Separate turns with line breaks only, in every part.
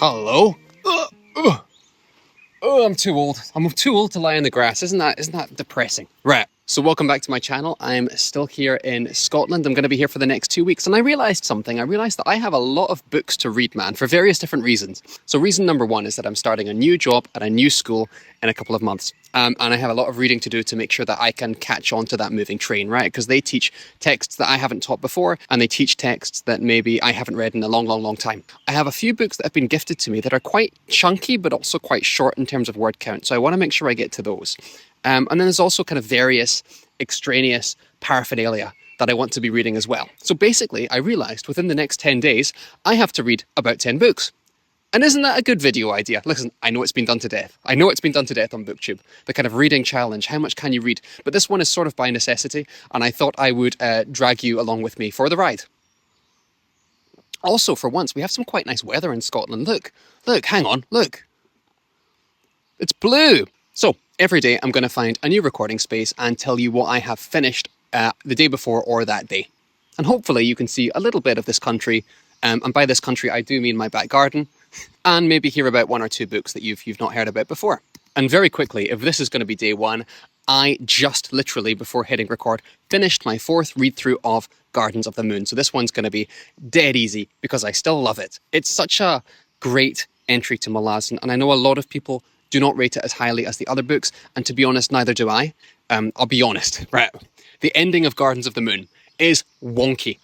Hello? Oh, I'm too old. I'm too old to lie in the grass. Isn't that depressing? Right. So welcome back to my channel. I'm still here in Scotland. I'm going to be here for the next 2 weeks. And I realized something. I realized that I have a lot of books to read, man, for various different reasons. So reason number one is that I'm starting a new job at a new school in a couple of months. And I have a lot of reading to do to make sure that I can catch on to that moving train, right? Because they teach texts that I haven't taught before, and they teach texts that maybe I haven't read in a long, long, long time. I have a few books that have been gifted to me that are quite chunky, but also quite short in terms of word count. So I want to make sure I get to those. And then there's also kind of various extraneous paraphernalia that I want to be reading as well. So basically, I realized within the next 10 days, I have to read about 10 books. And isn't that a good video idea? Listen, I know it's been done to death. I know it's been done to death on BookTube. The kind of reading challenge, how much can you read? But this one is sort of by necessity, and I thought I would drag you along with me for the ride. Also, for once, we have some quite nice weather in Scotland. Look, hang on, look. It's blue. So every day I'm going to find a new recording space and tell you what I have finished the day before or that day. And hopefully you can see a little bit of this country. And by this country, I do mean my back garden. And maybe hear about one or two books that you've not heard about before. And very quickly, if this is going to be day one, I just literally, before hitting record, finished my fourth read-through of Gardens of the Moon. So this one's going to be dead easy because I still love it. It's such a great entry to Malazan, and I know a lot of people do not rate it as highly as the other books, and to be honest, neither do I. I'll be honest, right? The ending of Gardens of the Moon is wonky.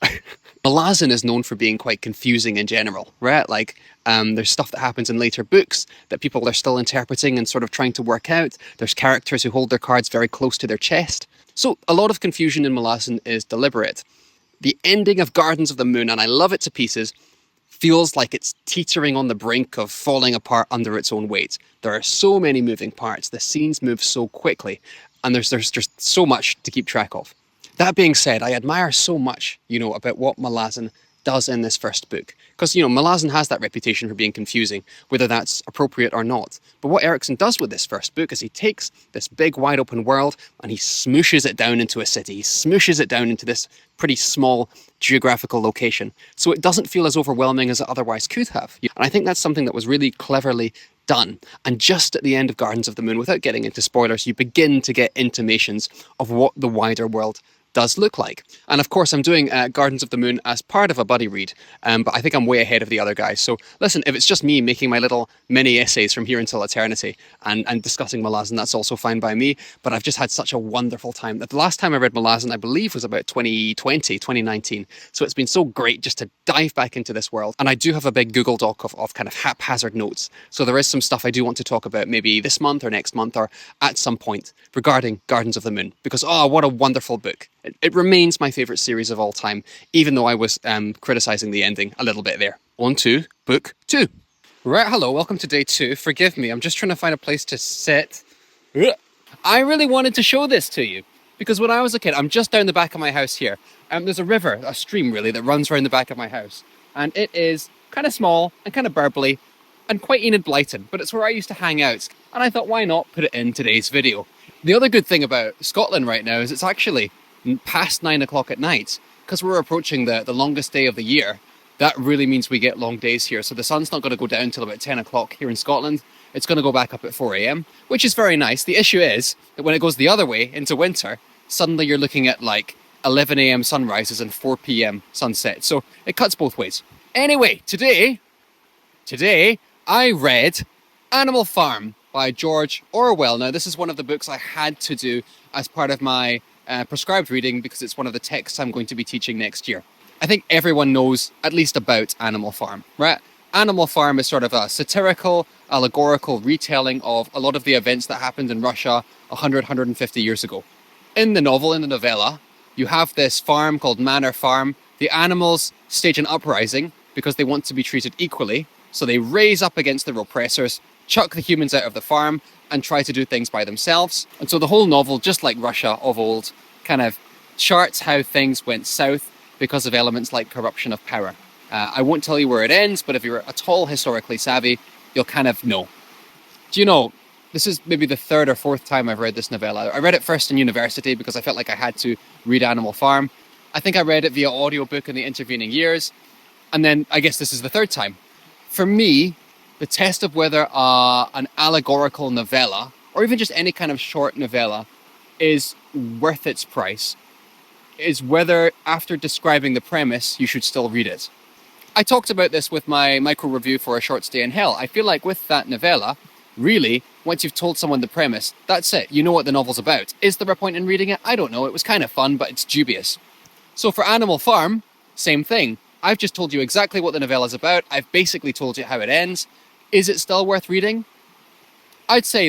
Malazan is known for being quite confusing in general, right? Like, there's stuff that happens in later books that people are still interpreting and sort of trying to work out. There's characters who hold their cards very close to their chest. So a lot of confusion in Malazan is deliberate. The ending of Gardens of the Moon, and I love it to pieces, feels like it's teetering on the brink of falling apart under its own weight. There are so many moving parts. The scenes move so quickly, and there's just so much to keep track of. That being said, I admire so much, about what Malazan does in this first book. Because, Malazan has that reputation for being confusing, whether that's appropriate or not. But what Erikson does with this first book is he takes this big, wide open world and he smooshes it down into a city. He smooshes it down into this pretty small geographical location. So it doesn't feel as overwhelming as it otherwise could have. And I think that's something that was really cleverly done. And just at the end of Gardens of the Moon, without getting into spoilers, you begin to get intimations of what the wider world does look like. And of course, I'm doing Gardens of the Moon as part of a buddy read, but I think I'm way ahead of the other guys. So listen, if it's just me making my little mini essays from here until eternity and discussing Malazan, that's also fine by me. But I've just had such a wonderful time. The last time I read Malazan, I believe, was about 2019. So it's been so great just to dive back into this world. And I do have a big Google Doc of kind of haphazard notes. So there is some stuff I do want to talk about maybe this month or next month or at some point regarding Gardens of the Moon. Because, what a wonderful book. It remains my favourite series of all time, even though I was criticising the ending a little bit there. On to book 2. Right, hello, welcome to day 2. Forgive me, I'm just trying to find a place to sit. I really wanted to show this to you, because when I was a kid, I'm just down the back of my house here. There's a river, a stream really, that runs around the back of my house. And it is kind of small and kind of burbly and quite Enid Blyton, but it's where I used to hang out. And I thought, why not put it in today's video? The other good thing about Scotland right now is it's actually past 9 o'clock at night. Because we're approaching the longest day of the year, that really means we get long days here. So the sun's not going to go down till about 10 o'clock here in Scotland. It's going to go back up at 4 a.m, which is very nice. The issue is that when it goes the other way into winter, suddenly you're looking at like 11 a.m. sunrises and 4 p.m. sunsets. So it cuts both ways. Anyway, today I read Animal Farm by George Orwell. Now, this is one of the books I had to do as part of my prescribed reading because it's one of the texts I'm going to be teaching next year. I think everyone knows at least about Animal Farm, right? Animal Farm is sort of a satirical, allegorical retelling of a lot of the events that happened in Russia 150 years ago. In the novella, you have this farm called Manor Farm. The animals stage an uprising because they want to be treated equally. So they raise up against their oppressors, chuck the humans out of the farm, and try to do things by themselves. And so the whole novel, just like Russia of old, kind of charts how things went south because of elements like corruption of power. I won't tell you where it ends, but if you're at all historically savvy, you'll kind of know. Do you know, this is maybe the third or fourth time I've read this novella. I read it first in university because I felt like I had to read Animal Farm. I think I read it via audiobook in the intervening years. And then I guess this is the third time. For me, The test of whether an allegorical novella, or even just any kind of short novella, is worth its price, is whether, after describing the premise, you should still read it. I talked about this with my micro review for A Short Stay in Hell. I feel like with that novella, really, once you've told someone the premise, that's it. You know what the novel's about. Is there a point in reading it? I don't know. It was kind of fun, but it's dubious. So for Animal Farm, same thing. I've just told you exactly what the novella's about. I've basically told you how it ends. Is it still worth reading? I'd say,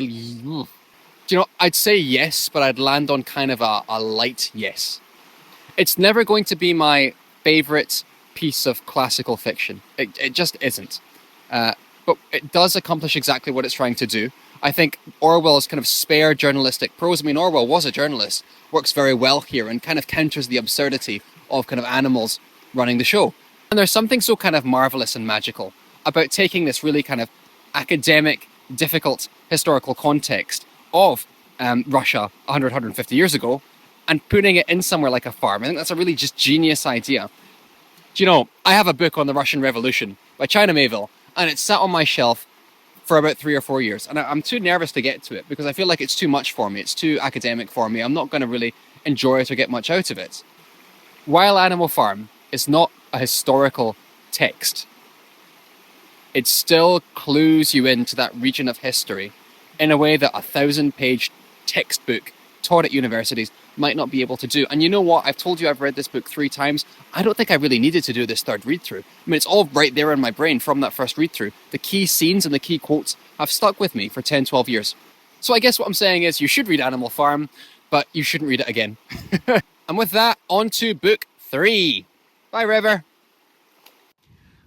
I'd say yes, but I'd land on kind of a light yes. It's never going to be my favorite piece of classical fiction. It just isn't. But it does accomplish exactly what it's trying to do. I think Orwell's kind of spare journalistic prose, I mean, Orwell was a journalist, works very well here and kind of counters the absurdity of kind of animals running the show. And there's something so kind of marvelous and magical about taking this really kind of academic, difficult historical context of Russia 100, 150 years ago and putting it in somewhere like a farm. I think that's a really just genius idea. Do you know, I have a book on the Russian Revolution by China Mayville, and it's sat on my shelf for about 3 or 4 years. And I'm too nervous to get to it because I feel like it's too much for me. It's too academic for me. I'm not going to really enjoy it or get much out of it. While Animal Farm is not a historical text, it still clues you into that region of history in a way that a 1,000-page textbook taught at universities might not be able to do. And you know what? I've told you I've read this book 3 times. I don't think I really needed to do this third read-through. I mean, it's all right there in my brain from that first read-through. The key scenes and the key quotes have stuck with me for 10, 12 years. So I guess what I'm saying is you should read Animal Farm, but you shouldn't read it again. And with that, on to book 3. Bye, River.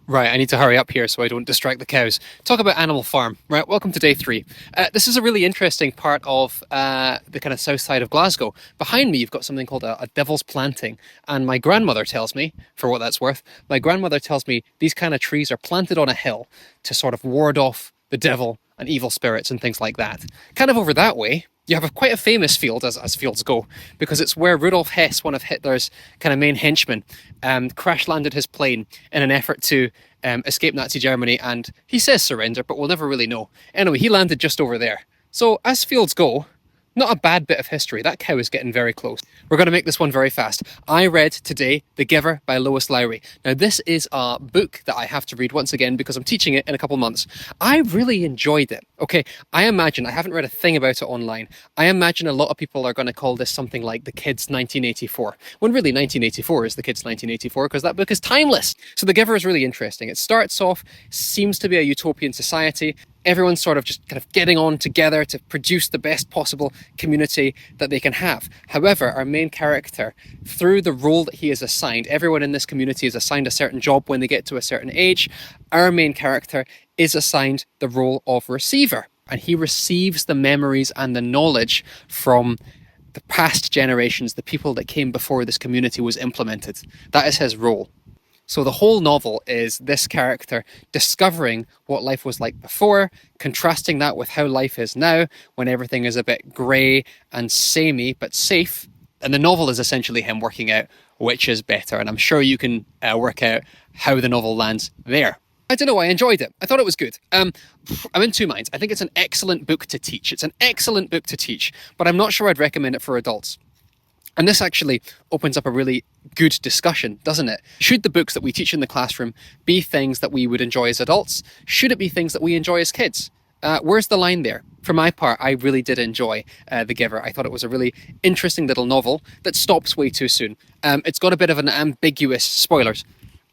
Right, I need to hurry up here so I don't distract the cows. Talk about Animal Farm. Right, welcome to day 3. This is a really interesting part of the kind of south side of Glasgow. Behind me, you've got something called a devil's planting. And my grandmother tells me, for what that's worth, my grandmother tells me these kind of trees are planted on a hill to sort of ward off the devil and evil spirits and things like that. Kind of over that way, you have quite a famous field, as fields go, because it's where Rudolf Hess, one of Hitler's kind of main henchmen, crash-landed his plane in an effort to escape Nazi Germany, and he says surrender, but we'll never really know. Anyway, he landed just over there. So, as fields go, not a bad bit of history. That cow is getting very close. We're going to make this one very fast. I read today The Giver by Lois Lowry. Now, this is a book that I have to read once again because I'm teaching it in a couple months. I really enjoyed it. Okay, I haven't read a thing about it online. I imagine a lot of people are going to call this something like The Kid's 1984, when really 1984 is The Kid's 1984 because that book is timeless. So The Giver is really interesting. It starts off, seems to be a utopian society. Everyone's sort of just kind of getting on together to produce the best possible community that they can have. However, our main character, through the role that he is assigned, everyone in this community is assigned a certain job when they get to a certain age. Our main character is assigned the role of receiver, and he receives the memories and the knowledge from the past generations, the people that came before this community was implemented. That is his role. So the whole novel is this character discovering what life was like before, contrasting that with how life is now, when everything is a bit grey and samey but safe. And the novel is essentially him working out which is better. And I'm sure you can work out how the novel lands there. I don't know, I enjoyed it. I thought it was good. I'm in 2 minds. I think it's an excellent book to teach. It's an excellent book to teach, but I'm not sure I'd recommend it for adults. And this actually opens up a really good discussion, doesn't it? Should the books that we teach in the classroom be things that we would enjoy as adults? Should it be things that we enjoy as kids? Where's the line there? For my part, I really did enjoy The Giver. I thought it was a really interesting little novel that stops way too soon. It's got a bit of an ambiguous, spoilers,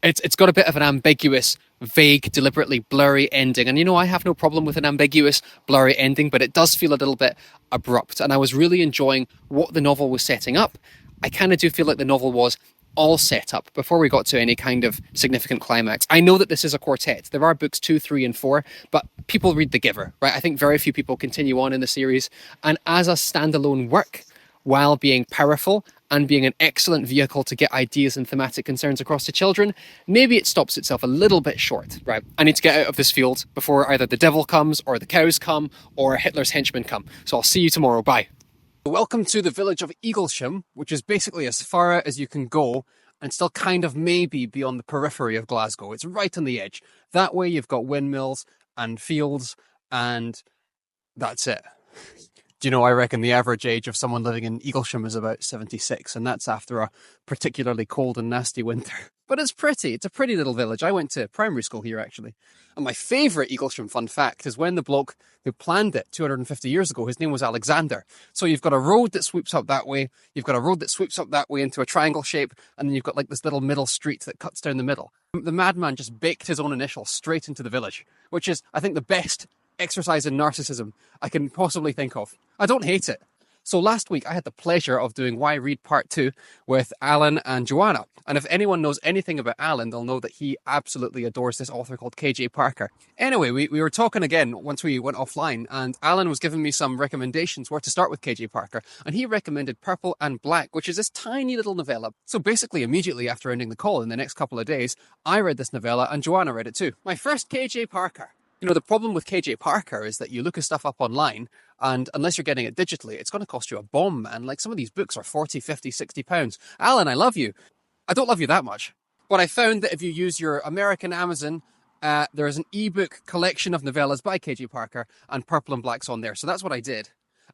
it's got a bit of an ambiguous, vague, deliberately blurry ending. And you know, I have no problem with an ambiguous, blurry ending, but it does feel a little bit abrupt. And I was really enjoying what the novel was setting up. I kind of do feel like the novel was all set up before we got to any kind of significant climax. I know that this is a quartet. There are books 2, 3, and 4, but people read The Giver, right? I think very few people continue on in the series. And as a standalone work, while being powerful and being an excellent vehicle to get ideas and thematic concerns across to children, maybe it stops itself a little bit short, right? I need to get out of this field before either the devil comes or the cows come or Hitler's henchmen come. So I'll see you tomorrow. Bye. Welcome to the village of Eaglesham, which is basically as far out as you can go and still kind of maybe be on the periphery of Glasgow. It's right on the edge. That way you've got windmills and fields, and that's it. Do you know, I reckon the average age of someone living in Eaglesham is about 76, and that's after a particularly cold and nasty winter. But it's pretty. It's a pretty little village. I went to primary school here, actually. And my favourite Eaglesham fun fact is when the bloke who planned it 250 years ago, his name was Alexander. So you've got a road that sweeps up that way, you've got a road that sweeps up that way into a triangle shape, and then you've got like this little middle street that cuts down the middle. The madman just baked his own initials straight into the village, which is, I think, the best exercise in narcissism I can possibly think of. I don't hate it. So last week I had the pleasure of doing Why Read Part 2 with Alan and Joanna. And if anyone knows anything about Alan, they'll know that he absolutely adores this author called KJ Parker. Anyway, we were talking again once we went offline, and Alan was giving me some recommendations where to start with KJ Parker. And he recommended Purple and Black, which is this tiny little novella. So basically immediately after ending the call in the next couple of days, I read this novella and Joanna read it too. My first KJ Parker. You know, the problem with KJ Parker is that you look his stuff up online, and unless you're getting it digitally, it's going to cost you a bomb, man. Like, some of these books are 40, 50, 60 pounds. Alan, I love you. I don't love you that much. But I found that if you use your American Amazon, there is an ebook collection of novellas by KJ Parker, and Purple and Black's on there. So that's what I did.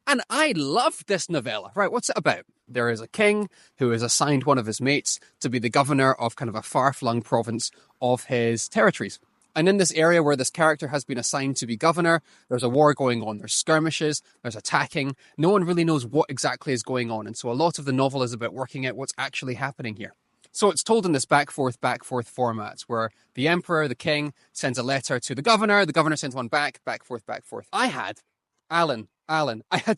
And I loved this novella. Right, what's it about? There is a king who is assigned one of his mates to be the governor of kind of a far-flung province of his territories. And in this area where this character has been assigned to be governor, there's a war going on. There's skirmishes, there's attacking. No one really knows what exactly is going on. And so a lot of the novel is about working out what's actually happening here. So it's told in this back-forth format where the emperor, the king, sends a letter to the governor sends one back-forth. I had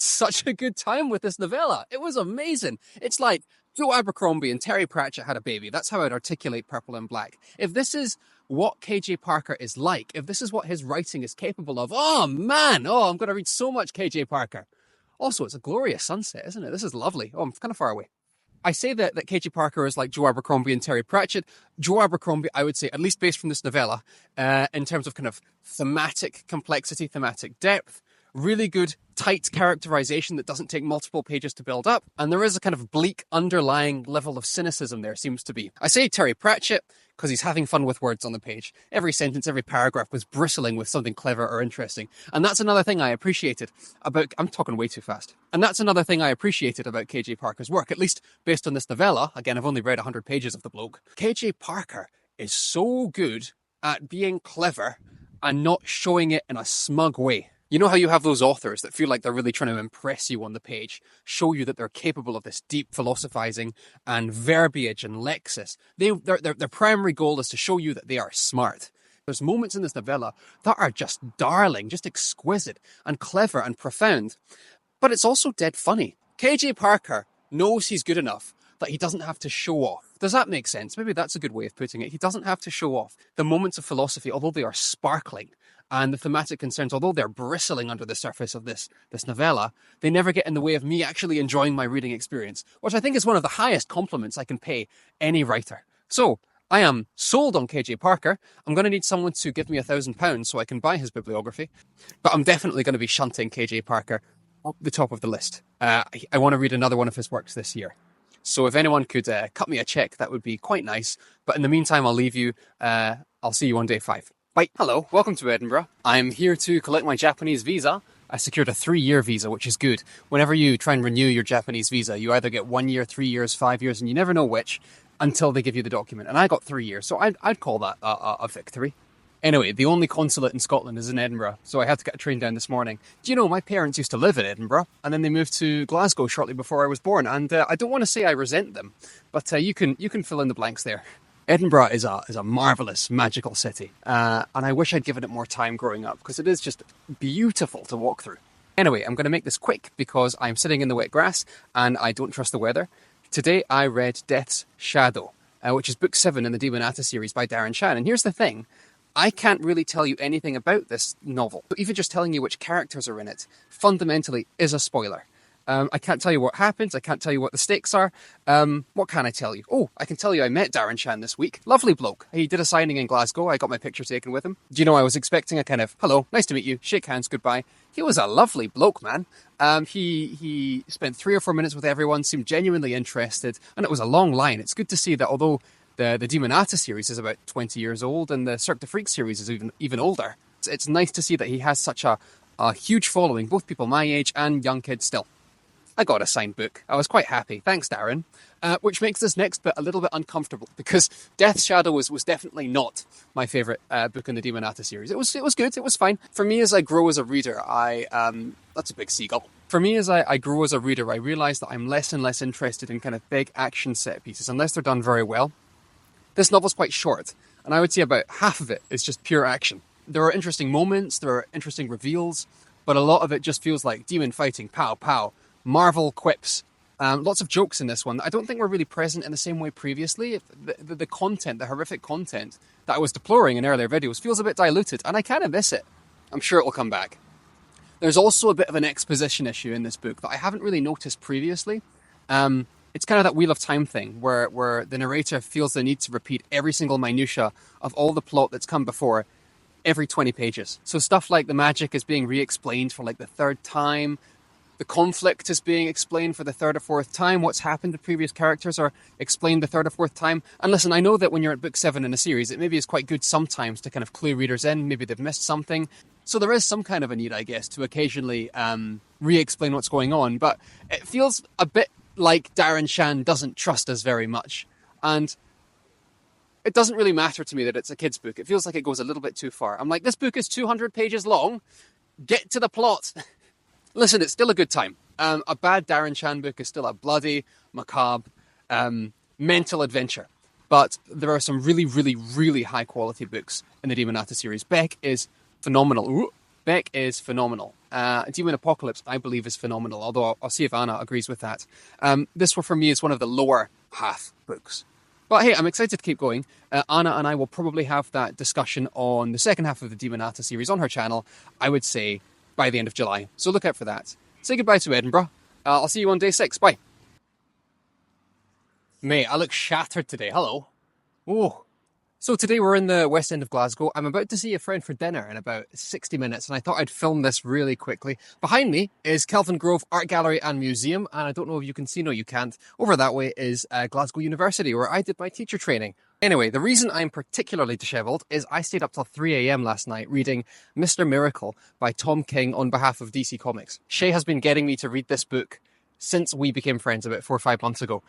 such a good time with this novella. It was amazing. It's like Joe Abercrombie and Terry Pratchett had a baby. That's how I'd articulate Purple and Black. If this is what KJ Parker is like, if this is what his writing is capable of, I'm going to read so much KJ Parker. Also, it's a glorious sunset, isn't it? This is lovely. Oh, I'm kind of far away. I say that KJ Parker is like Joe Abercrombie and Terry Pratchett. Joe Abercrombie, I would say, at least based from this novella, in terms of kind of thematic complexity, thematic depth, really good, tight characterization that doesn't take multiple pages to build up. And there is a kind of bleak underlying level of cynicism there, seems to be. I say Terry Pratchett because he's having fun with words on the page. Every sentence, every paragraph was bristling with something clever or interesting. And that's another thing I appreciated about... I'm talking way too fast. And that's another thing I appreciated about KJ Parker's work, at least based on this novella. Again, I've only read 100 pages of the bloke. KJ Parker is so good at being clever and not showing it in a smug way. You know how you have those authors that feel like they're really trying to impress you on the page, show you that they're capable of this deep philosophizing and verbiage and lexis. Their primary goal is to show you that they are smart. There's moments in this novella that are just darling, just exquisite and clever and profound. But it's also dead funny. KJ Parker knows he's good enough that he doesn't have to show off. Does that make sense? Maybe that's a good way of putting it. He doesn't have to show off. The moments of philosophy, although they are sparkling, and the thematic concerns, although they're bristling under the surface of this novella, they never get in the way of me actually enjoying my reading experience, which I think is one of the highest compliments I can pay any writer. So, I am sold on KJ Parker. I'm going to need someone to give me £1,000 so I can buy his bibliography, but I'm definitely going to be shunting KJ Parker up the top of the list. I want to read another one of his works this year. So if anyone could cut me a check, that would be quite nice. But in the meantime, I'll leave you. I'll see you on day 5. Bye. Hello, welcome to Edinburgh. I'm here to collect my Japanese visa. I secured a 3-year visa, which is good. Whenever you try and renew your Japanese visa, you either get 1 year, 3 years, 5 years, and you never know which until they give you the document. And I got 3 years, so I'd call that a victory. Anyway, the only consulate in Scotland is in Edinburgh, so I had to get a train down this morning. Do you know, my parents used to live in Edinburgh, and then they moved to Glasgow shortly before I was born, and I don't want to say I resent them, but you can fill in the blanks there. Edinburgh is a marvellous, magical city, and I wish I'd given it more time growing up, because it is just beautiful to walk through. Anyway, I'm going to make this quick, because I'm sitting in the wet grass, and I don't trust the weather. Today I read Death's Shadow, which is book 7 in the Demonata series by Darren Shan, and here's the thing. I can't really tell you anything about this novel. Even just telling you which characters are in it fundamentally is a spoiler. I can't tell you what happens. I can't tell you what the stakes are. What can I tell you? Oh, I can tell you I met Darren Shan this week. Lovely bloke. He did a signing in Glasgow. I got my picture taken with him. Do you know, I was expecting a kind of, hello, nice to meet you, shake hands, goodbye. He was a lovely bloke, man. He spent 3 or 4 minutes with everyone, seemed genuinely interested, and it was a long line. It's good to see that although the Demonata series is about 20 years old and the Cirque du Freak series is even older, it's nice to see that he has such a huge following, both people my age and young kids still. I got a signed book. I was quite happy. Thanks, Darren. Which makes this next bit a little bit uncomfortable because Death's Shadow was definitely not my favourite book in the Demonata series. It was good. It was fine. For me, as I grow as a reader, that's a big seagull. For me, as I grow as a reader, I realise that I'm less and less interested in kind of big action set pieces unless they're done very well. This novel's quite short, and I would say about half of it is just pure action. There are interesting moments, there are interesting reveals, but a lot of it just feels like demon fighting, pow, pow, Marvel quips. Lots of jokes in this one that I don't think were really present in the same way previously. The content, the horrific content that I was deploring in earlier videos feels a bit diluted, and I kind of miss it. I'm sure it will come back. There's also a bit of an exposition issue in this book that I haven't really noticed previously. It's kind of that Wheel of Time thing where the narrator feels the need to repeat every single minutia of all the plot that's come before every 20 pages. So stuff like the magic is being re-explained for like the third time. The conflict is being explained for the third or fourth time. What's happened to previous characters are explained the third or fourth time. And listen, I know that when you're at book 7 in a series, it maybe is quite good sometimes to kind of clue readers in. Maybe they've missed something. So there is some kind of a need, I guess, to occasionally re-explain what's going on. But it feels a bit like Darren Shan doesn't trust us very much. And it doesn't really matter to me that it's a kid's book. It feels like it goes a little bit too far. I'm like, this book is 200 pages long. Get to the plot. Listen, it's still a good time. A bad Darren Shan book is still a bloody, macabre, mental adventure. But there are some really, really, really high quality books in the Demonata series. Beck is phenomenal. Ooh, Beck is phenomenal. Demon Apocalypse, I believe, is phenomenal, although I'll see if Anna agrees with that. This one for me is one of the lower half books. But hey, I'm excited to keep going. Anna and I will probably have that discussion on the second half of the Demonata series on her channel, I would say, by the end of July. So look out for that. Say goodbye to Edinburgh. I'll see you on day 6. Bye. Mate, I look shattered today. Hello. Oh. So today we're in the West End of Glasgow. I'm about to see a friend for dinner in about 60 minutes, and I thought I'd film this really quickly. Behind me is Kelvin Grove Art Gallery and Museum, and I don't know if you can see, no you can't. Over that way is Glasgow University, where I did my teacher training. Anyway, the reason I'm particularly dishevelled is I stayed up till 3 a.m. last night reading Mr. Miracle by Tom King on behalf of DC Comics. Shaye has been getting me to read this book since we became friends about 4 or 5 months ago.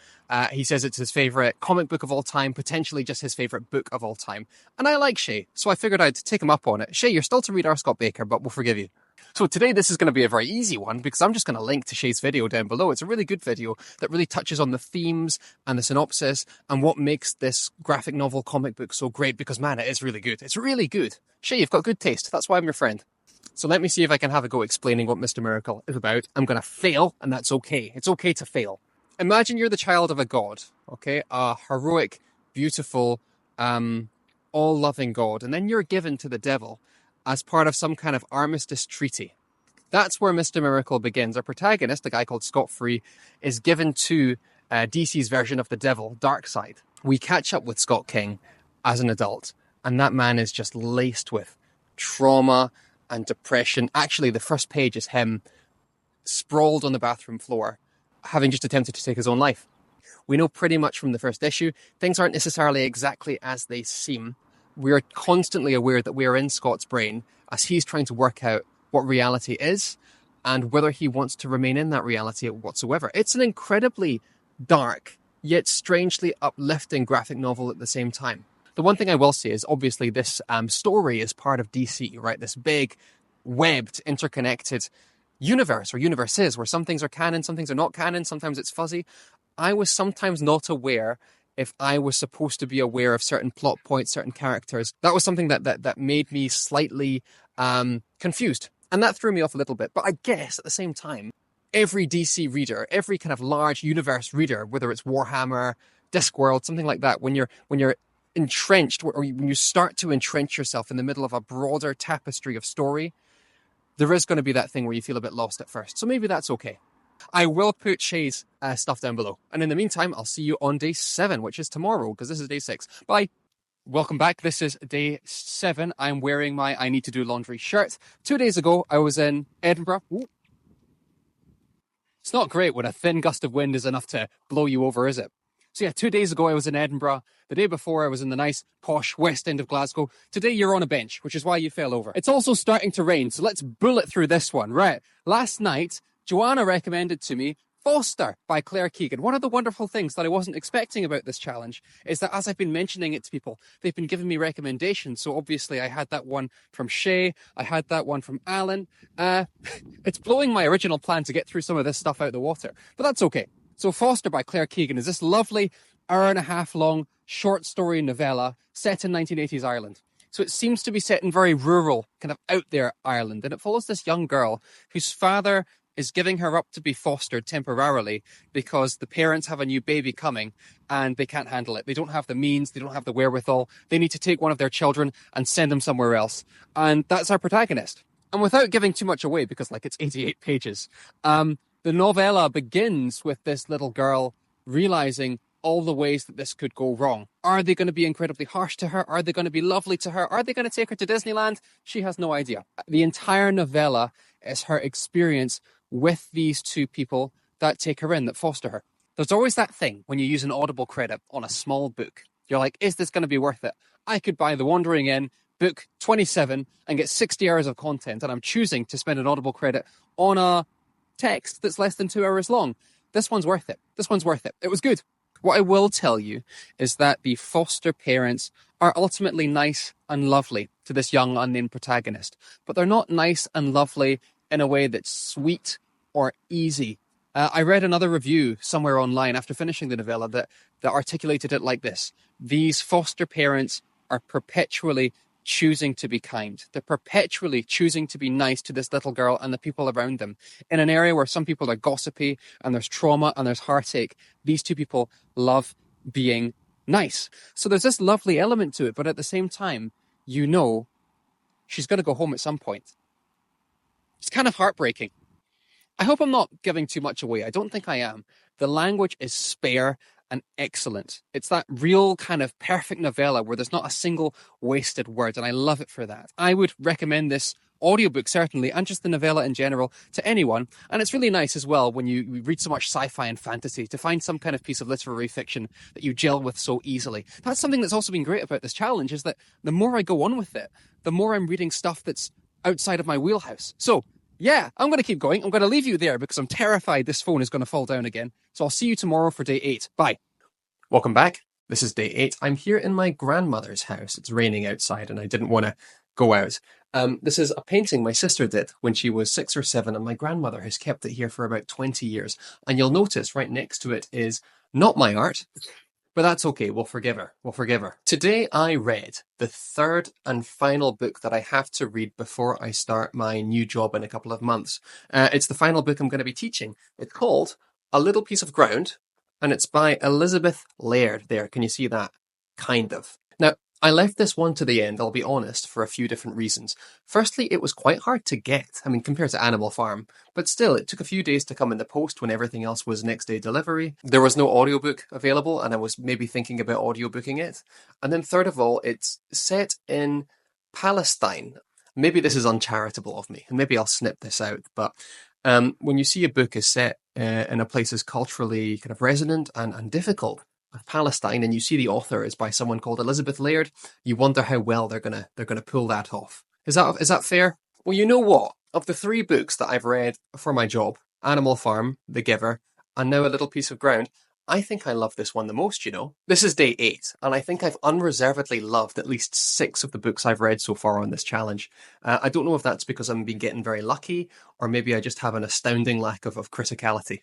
He says it's his favourite comic book of all time, potentially just his favourite book of all time. And I like Shaye, so I figured I'd take him up on it. Shaye, you're still to read R. Scott Baker, but we'll forgive you. So today this is going to be a very easy one because I'm just going to link to Shaye's video down below. It's a really good video that really touches on the themes and the synopsis and what makes this graphic novel comic book so great because, man, it is really good. It's really good. Shaye, you've got good taste. That's why I'm your friend. So let me see if I can have a go explaining what Mr. Miracle is about. I'm going to fail, and that's okay. It's okay to fail. Imagine you're the child of a god, okay? A heroic, beautiful, all-loving god. And then you're given to the devil as part of some kind of armistice treaty. That's where Mr. Miracle begins. Our protagonist, a guy called Scott Free, is given to DC's version of the devil, Darkseid. We catch up with Scott King as an adult, and that man is just laced with trauma and depression. Actually, the first page is him sprawled on the bathroom floor, having just attempted to take his own life. We know pretty much from the first issue, things aren't necessarily exactly as they seem. We're constantly aware that we are in Scott's brain as he's trying to work out what reality is and whether he wants to remain in that reality whatsoever. It's an incredibly dark, yet strangely uplifting graphic novel at the same time. The one thing I will say is obviously this story is part of DC, right? This big, webbed, interconnected universe or universes where some things are canon, some things are not canon, sometimes it's fuzzy. I was sometimes not aware if I was supposed to be aware of certain plot points, certain characters. That was something that made me slightly confused. And that threw me off a little bit. But I guess at the same time, every DC reader, every kind of large universe reader, whether it's Warhammer, Discworld, something like that, when you're entrenched, or when you start to entrench yourself in the middle of a broader tapestry of story, there is going to be that thing where you feel a bit lost at first. So maybe that's okay. I will put Shaye's stuff down below. And in the meantime, I'll see you on day 7, which is tomorrow, because this is day 6. Bye. Welcome back. This is day 7. I'm wearing my I Need to Do Laundry shirt. 2 days ago, I was in Edinburgh. Ooh. It's not great when a thin gust of wind is enough to blow you over, is it? So yeah, 2 days ago I was in Edinburgh. The day before I was in the nice posh west end of Glasgow. Today you're on a bench, which is why you fell over. It's also starting to rain, so let's bullet through this one. Right, last night Joanna recommended to me Foster by Claire Keegan. One of the wonderful things that I wasn't expecting about this challenge is that as I've been mentioning it to people, they've been giving me recommendations. So obviously I had that one from Shaye, I had that one from Alan. It's blowing my original plan to get through some of this stuff out of the water, but that's okay. So Foster by Claire Keegan is this lovely hour-and-a-half long short story novella set in 1980s Ireland. So it seems to be set in very rural, kind of out there Ireland, and it follows this young girl whose father is giving her up to be fostered temporarily because the parents have a new baby coming and they can't handle it. They don't have the means, they don't have the wherewithal. They need to take one of their children and send them somewhere else. And that's our protagonist. And without giving too much away, because like it's 88 pages, the novella begins with this little girl realizing all the ways that this could go wrong. Are they going to be incredibly harsh to her? Are they going to be lovely to her? Are they going to take her to Disneyland? She has no idea. The entire novella is her experience with these two people that take her in, that foster her. There's always that thing when you use an Audible credit on a small book. You're like, is this going to be worth it? I could buy The Wandering Inn, book 27, and get 60 hours of content, and I'm choosing to spend an Audible credit on a text that's less than 2 hours long. This one's worth it. This one's worth it. It was good. What I will tell you is that the foster parents are ultimately nice and lovely to this young unnamed protagonist, but they're not nice and lovely in a way that's sweet or easy. I read another review somewhere online after finishing the novella that articulated it like this. These foster parents are perpetually choosing to be kind. They're perpetually choosing to be nice to this little girl and the people around them. In an area where some people are gossipy and there's trauma and there's heartache, these two people love being nice. So there's this lovely element to it, but at the same time, you know she's going to go home at some point. It's kind of heartbreaking. I hope I'm not giving too much away. I don't think I am. The language is spare and excellent. It's that real kind of perfect novella where there's not a single wasted word, and I love it for that. I would recommend this audiobook certainly, and just the novella in general, to anyone. And it's really nice as well when you read so much sci-fi and fantasy to find some kind of piece of literary fiction that you gel with so easily. That's something that's also been great about this challenge, is that the more I go on with it, the more I'm reading stuff that's outside of my wheelhouse. So yeah, I'm going to keep going. I'm going to leave you there because I'm terrified this phone is going to fall down again. So I'll see you tomorrow for day 8. Bye. Welcome back. This is day 8. I'm here in my grandmother's house. It's raining outside and I didn't want to go out. This is a painting my sister did when she was 6 or 7, and my grandmother has kept it here for about 20 years. And you'll notice right next to it is not my art, but that's okay. We'll forgive her. We'll forgive her. Today I read the third and final book that I have to read before I start my new job in a couple of months. It's the final book I'm going to be teaching. It's called A Little Piece of Ground, and it's by Elizabeth Laird. There, can you see that? Kind of. Now, I left this one to the end, I'll be honest, for a few different reasons. Firstly, it was quite hard to get, compared to Animal Farm, but still, it took a few days to come in the post when everything else was next day delivery. There was no audiobook available, and I was maybe thinking about audiobooking it. And then third of all, it's set in Palestine. Maybe this is uncharitable of me, and maybe I'll snip this out, but when you see a book is set in a place as culturally kind of resonant and difficult, of Palestine, and you see the author is by someone called Elizabeth Laird, you wonder how well they're gonna pull that off. Is that fair? Well, you know what? Of the 3 books that I've read for my job, Animal Farm, The Giver, and now A Little Piece of Ground, I think I love this one the most, you know. This is day 8, and I think I've unreservedly loved at least 6 of the books I've read so far on this challenge. I don't know if that's because I've been getting very lucky, or maybe I just have an astounding lack of criticality.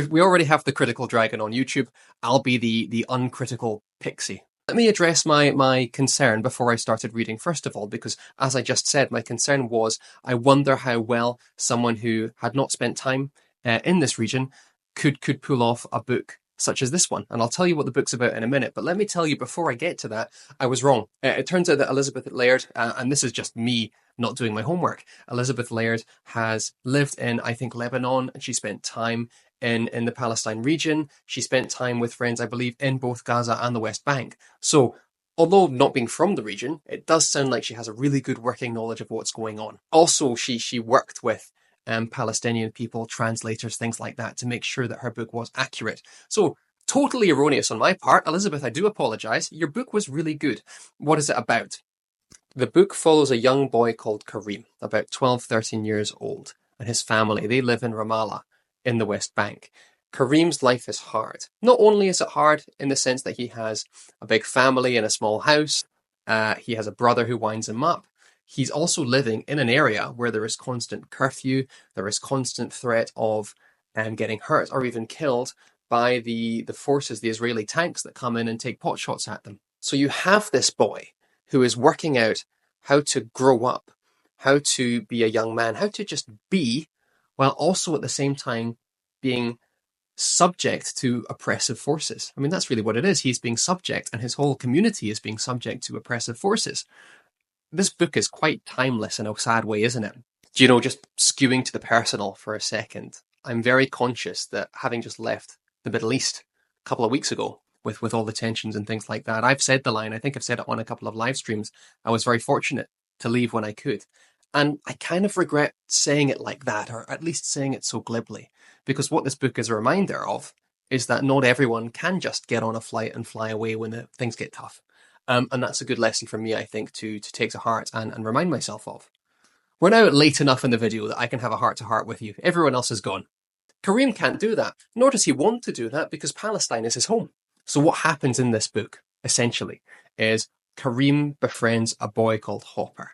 We already have the critical dragon on YouTube. I'll be the uncritical pixie. Let me address my concern before I started reading, first of all, because as I just said, my concern was I wonder how well someone who had not spent time in this region could pull off a book such as this one. And I'll tell you what the book's about in a minute. But let me tell you, before I get to that, I was wrong. It turns out that Elizabeth Laird, and this is just me not doing my homework, Elizabeth Laird has lived in, I think, Lebanon, and she spent time in the Palestine region. She spent time with friends, I believe, in both Gaza and the West Bank. So, although not being from the region, it does sound like she has a really good working knowledge of what's going on. Also, she worked with Palestinian people, translators, things like that, to make sure that her book was accurate. So Totally erroneous on my part. Elizabeth, I do apologise. Your book was really good. What is it about? The book follows a young boy called Kareem, about 12, 13 years old, and his family. They live in Ramallah in the West Bank. Kareem's life is hard. Not only is it hard in the sense that he has a big family in a small house, he has a brother who winds him up. He's also living in an area where there is constant curfew, there is constant threat of getting hurt or even killed by the forces, the Israeli tanks that come in and take pot shots at them. So you have this boy who is working out how to grow up, how to be a young man, how to just be, while also at the same time being subject to oppressive forces. I mean, that's really what it is. He's being subject, and his whole community is being subject to oppressive forces. This book is quite timeless in a sad way, isn't it? Just skewing to the personal for a second, I'm very conscious that having just left the Middle East a couple of weeks ago, with all the tensions and things like that, I've said the line, I think I've said it on a couple of live streams, I was very fortunate to leave when I could. And I kind of regret saying it like that, or at least saying it so glibly, because what this book is a reminder of is that not everyone can just get on a flight and fly away when things get tough. And that's a good lesson for me, I think, to take to heart and remind myself of. We're now late enough in the video that I can have a heart-to-heart with you. Everyone else is gone. Kareem can't do that, nor does he want to do that, because Palestine is his home. So what happens in this book, essentially, is Kareem befriends a boy called Hopper,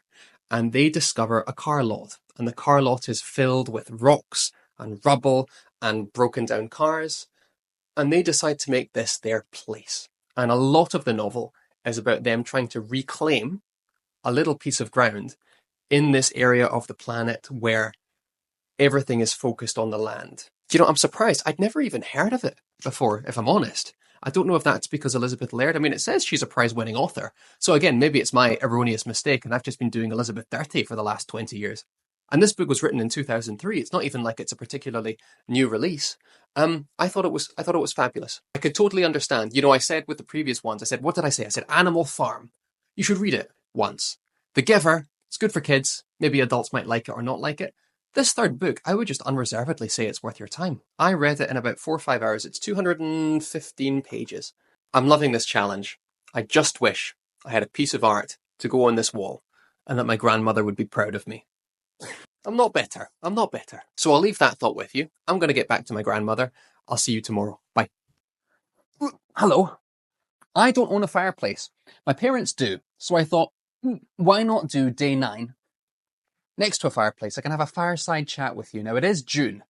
and they discover a car lot, and the car lot is filled with rocks and rubble and broken down cars, and they decide to make this their place. And a lot of the novel is about them trying to reclaim a little piece of ground in this area of the planet where everything is focused on the land. I'm surprised. I'd never even heard of it before, if I'm honest. I don't know if that's because Elizabeth Laird, it says she's a prize-winning author. So again, maybe it's my erroneous mistake and I've just been doing Elizabeth dirty for the last 20 years. And this book was written in 2003. It's not even like it's a particularly new release. I thought it was fabulous. I could totally understand. I said with the previous ones, what did I say? I said Animal Farm. You should read it once. The Giver, it's good for kids. Maybe adults might like it or not like it. This third book, I would just unreservedly say it's worth your time. I read it in about 4 or 5 hours. It's 215 pages. I'm loving this challenge. I just wish I had a piece of art to go on this wall and that my grandmother would be proud of me. I'm not bitter. So I'll leave that thought with you. I'm going to get back to my grandmother. I'll see you tomorrow. Bye. Hello. I don't own a fireplace. My parents do. So I thought, why not do day 9 next to a fireplace? I can have a fireside chat with you. Now, it is June,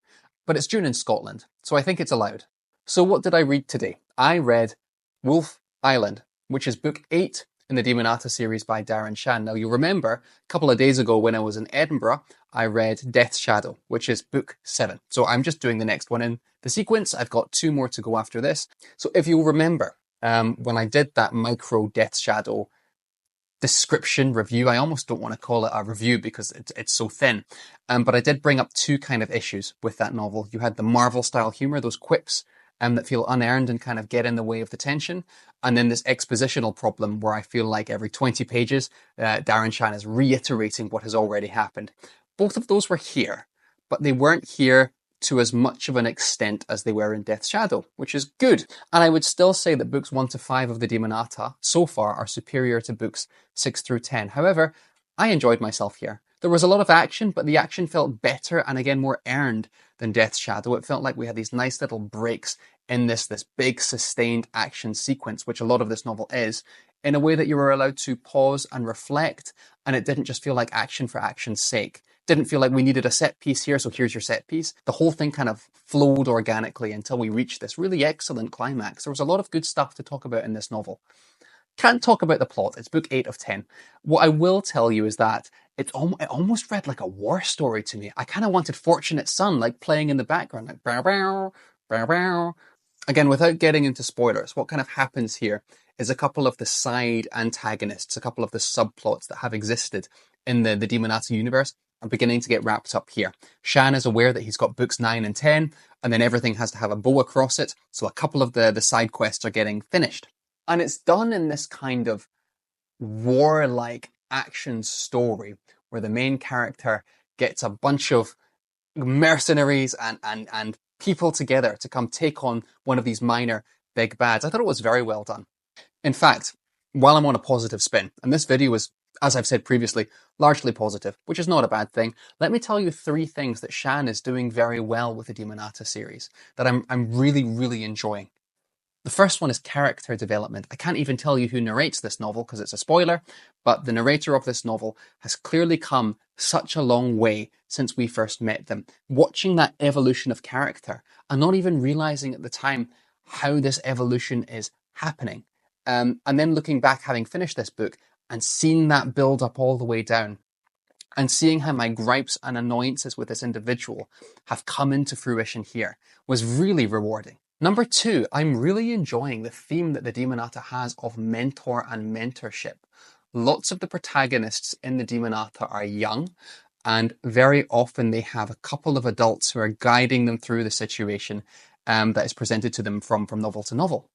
but it's June in Scotland, so I think it's allowed. So what did I read today? I read Wolf Island, which is book 8 in the Demonata series by Darren Shan. Now, you'll remember a couple of days ago when I was in Edinburgh, I read Death's Shadow, which is book 7. So I'm just doing the next one in the sequence. I've got 2 more to go after this. So if you'll remember, when I did that micro Death's Shadow description review, I almost don't want to call it a review because it's so thin, but I did bring up 2 kind of issues with that novel. You had the Marvel style humor, those quips that feel unearned and kind of get in the way of the tension, and then this expositional problem where I feel like every 20 pages Darren Shan is reiterating what has already happened. Both of those were here, but they weren't here to as much of an extent as they were in Death's Shadow, which is good. And I would still say that books 1 to 5 of the Demonata so far are superior to books 6 through 10. However, I enjoyed myself here. There was a lot of action, but the action felt better and again more earned than Death's Shadow. It felt like we had these nice little breaks in this big sustained action sequence, which a lot of this novel is, in a way that you were allowed to pause and reflect, and it didn't just feel like action for action's sake. Didn't feel like we needed a set piece here, so here's your set piece. The whole thing kind of flowed organically until we reached this really excellent climax. There was a lot of good stuff to talk about in this novel. Can't talk about the plot. It's book 8 of 10. What I will tell you is that it almost read like a war story to me. I kind of wanted Fortunate Son, like playing in the background, like bow, bow, bow, bow. Again, without getting into spoilers, what kind of happens here is a couple of the side antagonists, a couple of the subplots that have existed in the Demonata universe are beginning to get wrapped up here. Shan is aware that he's got books 9 and 10, and then everything has to have a bow across it, so a couple of the side quests are getting finished. And it's done in this kind of warlike action story where the main character gets a bunch of mercenaries and people together to come take on one of these minor big bads. I thought it was very well done. In fact, while I'm on a positive spin, and this video is, as I've said previously, largely positive, which is not a bad thing, let me tell you 3 things that Shan is doing very well with the Demonata series that I'm really, really enjoying. The first one is character development. I can't even tell you who narrates this novel because it's a spoiler, but the narrator of this novel has clearly come such a long way since we first met them. Watching that evolution of character and not even realizing at the time how this evolution is happening. And then looking back, having finished this book and seeing that build up all the way down and seeing how my gripes and annoyances with this individual have come into fruition here was really rewarding. Number 2, I'm really enjoying the theme that the Demonata has of mentor and mentorship. Lots of the protagonists in the Demonata are young, and very often they have a couple of adults who are guiding them through the situation that is presented to them from novel to novel.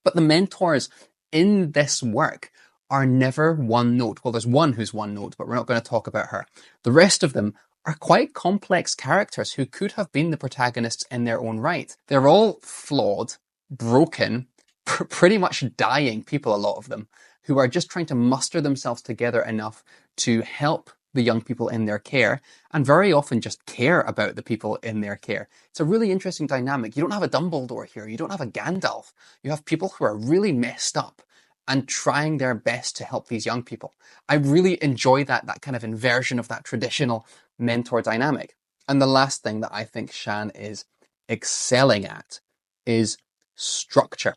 But the mentors in this work are never one note. Well, there's one who's one note, but we're not going to talk about her. The rest of them are quite complex characters who could have been the protagonists in their own right. They're all flawed, broken, pretty much dying people, a lot of them, who are just trying to muster themselves together enough to help the young people in their care, and very often just care about the people in their care. It's a really interesting dynamic. You don't have a Dumbledore here. You don't have a Gandalf. You have people who are really messed up and trying their best to help these young people. I really enjoy that kind of inversion of that traditional mentor dynamic. And the last thing that I think Shan is excelling at is structure.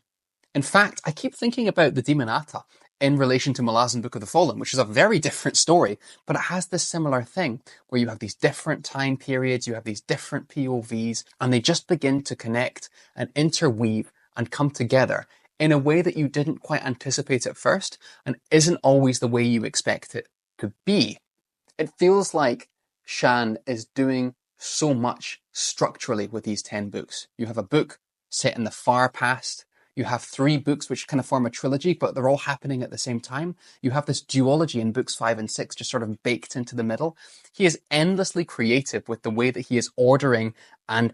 In fact, I keep thinking about the Demonata in relation to Malazan Book of the Fallen, which is a very different story, but it has this similar thing where you have these different time periods, you have these different POVs, and they just begin to connect and interweave and come together in a way that you didn't quite anticipate at first and isn't always the way you expect it to be. It feels like Shan is doing so much structurally with these 10 books. You have a book set in the far past. You have 3 books which kind of form a trilogy, but they're all happening at the same time. You have this duology in books 5 and 6 just sort of baked into the middle. He is endlessly creative with the way that he is ordering and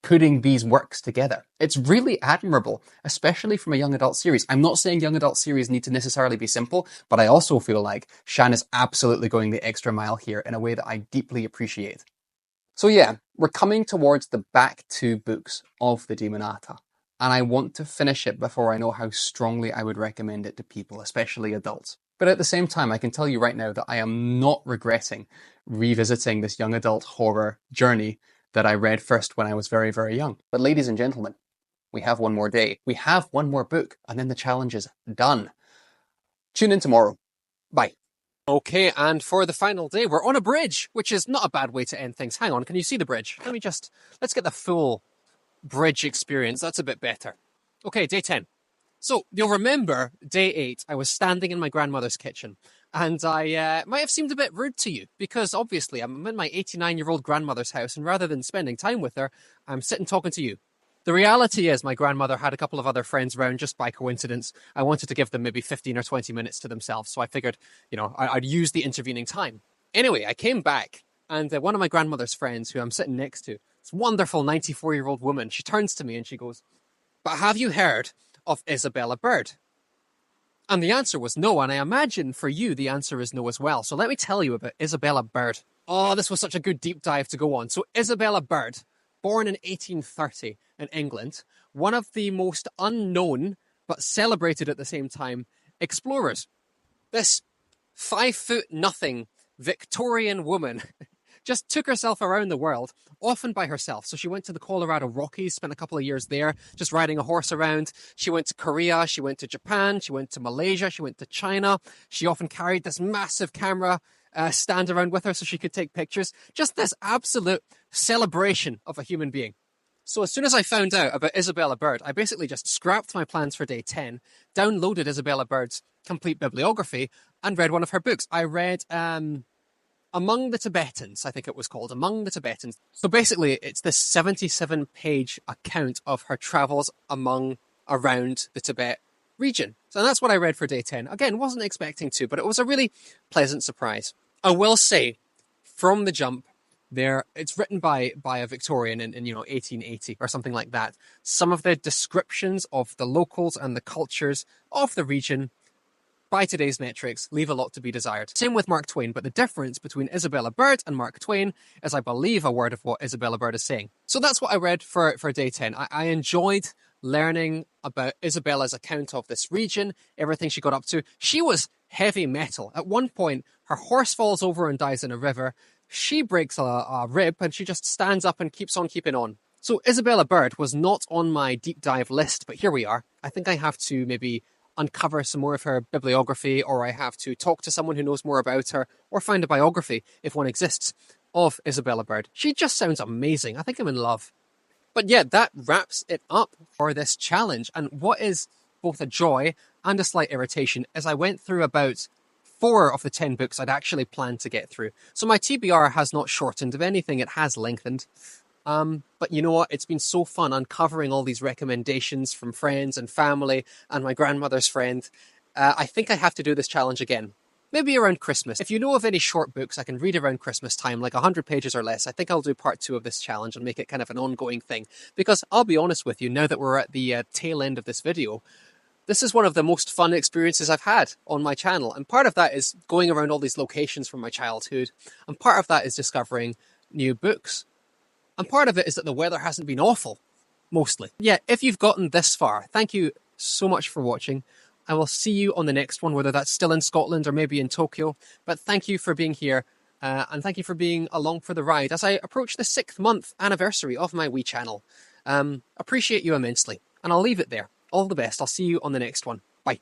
putting these works together. It's really admirable, especially from a young adult series. I'm not saying young adult series need to necessarily be simple, but I also feel like Shan is absolutely going the extra mile here in a way that I deeply appreciate. So yeah, we're coming towards the back 2 books of the Demonata, and I want to finish it before I know how strongly I would recommend it to people, especially adults. But at the same time, I can tell you right now that I am not regretting revisiting this young adult horror journey that I read first when I was very, very young. But ladies and gentlemen, we have one more day. We have one more book, and then the challenge is done. Tune in tomorrow. Bye. Okay, and for the final day, we're on a bridge, which is not a bad way to end things. Hang on, can you see the bridge? Let's get the full bridge experience. That's a bit better. Okay, day 10. So you'll remember day 8, I was standing in my grandmother's kitchen, and I might have seemed a bit rude to you because obviously I'm in my 89-year-old grandmother's house, and rather than spending time with her, I'm sitting talking to you. The reality is my grandmother had a couple of other friends around just by coincidence. I wanted to give them maybe 15 or 20 minutes to themselves, so I figured, I'd use the intervening time. Anyway, I came back, and one of my grandmother's friends, who I'm sitting next to, this wonderful 94-year-old woman, she turns to me and she goes, "But have you heard of Isabella Bird?" And the answer was no, and I imagine for you the answer is no as well. So let me tell you about Isabella Bird. Oh, this was such a good deep dive to go on. So Isabella Bird, born in 1830 in England, one of the most unknown but celebrated at the same time explorers. This 5'0" Victorian woman just took herself around the world, often by herself. So she went to the Colorado Rockies, spent a couple of years there, just riding a horse around. She went to Korea, she went to Japan, she went to Malaysia, she went to China. She often carried this massive camera stand around with her so she could take pictures. Just this absolute celebration of a human being. So as soon as I found out about Isabella Bird, I basically just scrapped my plans for day 10, downloaded Isabella Bird's complete bibliography, and read one of her books. I read Among the Tibetans, I think it was called, Among the Tibetans. So basically, it's this 77-page account of her travels around the Tibet region. So that's what I read for day 10. Again, wasn't expecting to, but it was a really pleasant surprise. I will say, from the jump, It's written by a Victorian in 1880 or something like that. Some of the descriptions of the locals and the cultures of the region, by today's metrics, leave a lot to be desired. Same with Mark Twain, but the difference between Isabella Bird and Mark Twain is, I believe, a word of what Isabella Bird is saying. So that's what I read for day 10. I enjoyed learning about Isabella's account of this region, everything she got up to. She was heavy metal. At one point, her horse falls over and dies in a river. She breaks a rib and she just stands up and keeps on keeping on. So Isabella Bird was not on my deep dive list, but here we are. I think I have to maybe uncover some more of her bibliography, or I have to talk to someone who knows more about her, or find a biography, if one exists, of Isabella Bird. She just sounds amazing. I think I'm in love. But yeah, that wraps it up for this challenge. And what is both a joy and a slight irritation is I went through about 4 of the 10 books I'd actually planned to get through. So my TBR has not shortened. If anything, it has lengthened. But you know what? It's been so fun uncovering all these recommendations from friends and family and my grandmother's friend. I think I have to do this challenge again. Maybe around Christmas. If you know of any short books I can read around Christmas time, like 100 pages or less, I think I'll do part 2 of this challenge and make it kind of an ongoing thing. Because I'll be honest with you, now that we're at the tail end of this video, this is one of the most fun experiences I've had on my channel. And part of that is going around all these locations from my childhood. And part of that is discovering new books. And part of it is that the weather hasn't been awful, mostly. Yeah, if you've gotten this far, thank you so much for watching. I will see you on the next one, whether that's still in Scotland or maybe in Tokyo. But thank you for being here, and thank you for being along for the ride as I approach the 6th month anniversary of my wee channel. Appreciate you immensely, and I'll leave it there. All the best. I'll see you on the next one. Bye.